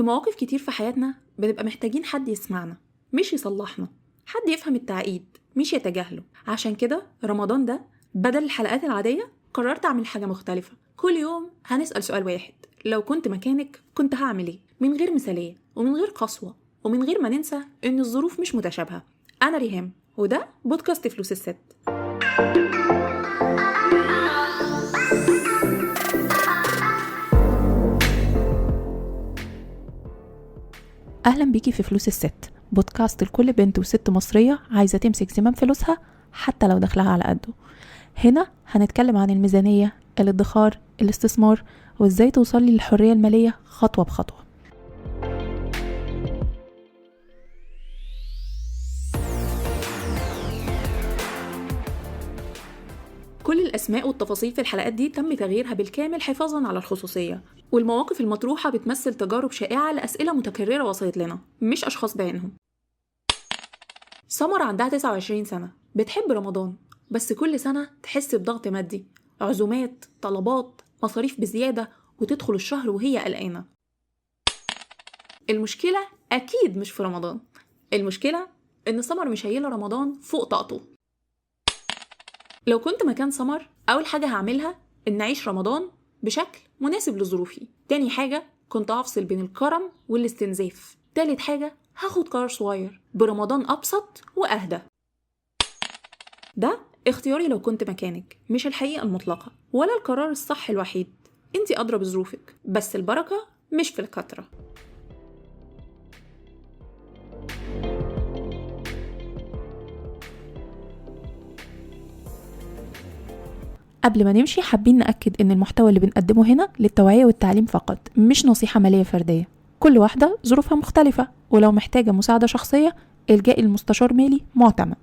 في مواقف كتير في حياتنا بنبقى محتاجين حد يسمعنا مش يصلحنا، حد يفهم التعقيد مش يتجاهله. عشان كده رمضان ده بدل الحلقات العادية قررت أعمل حاجة مختلفة. كل يوم هنسأل سؤال واحد: لو كنت مكانك كنت هعمل ايه؟ من غير مثالية ومن غير قسوة ومن غير ما ننسى إن الظروف مش متشابهة. أنا ريهام وده بودكاست فلوس الست. أهلا بيكي في فلوس الست، بودكاست لكل بنت وست مصرية عايزة تمسك زمام فلوسها حتى لو دخلها على قده. هنا هنتكلم عن الميزانية، الادخار، الاستثمار، وازاي توصلي للحرية المالية خطوة بخطوة. كل الأسماء والتفاصيل في الحلقات دي تم تغييرها بالكامل حفاظاً على الخصوصية، والمواقف المطروحة بتمثل تجارب شائعة لأسئلة متكررة وصلت لنا، مش أشخاص بعينهم. سمر عندها 29 سنة، بتحب رمضان، بس كل سنة تحس بضغط مادي، عزومات، طلبات، مصاريف بزيادة، وتدخل الشهر وهي قلقانة. المشكلة أكيد مش في رمضان، المشكلة إن سمر مش شايلة رمضان فوق طاقته. لو كنت مكان سمر، أول حاجة هعملها إن أعيش رمضان بشكل مناسب لظروفي. تاني حاجة كنت هفصل بين الكرم والاستنزاف. تالت حاجة هاخد قرار صغير برمضان أبسط وأهدى. ده اختياري لو كنت مكانك، مش الحقيقة المطلقة ولا القرار الصح الوحيد. انتي أدرى بظروفك، بس البركة مش في الكترة. قبل ما نمشي حابين نأكد إن المحتوى اللي بنقدمه هنا للتوعية والتعليم فقط، مش نصيحة مالية فردية. كل واحدة ظروفها مختلفة، ولو محتاجة مساعدة شخصية الجائي لمستشار مالي معتمد.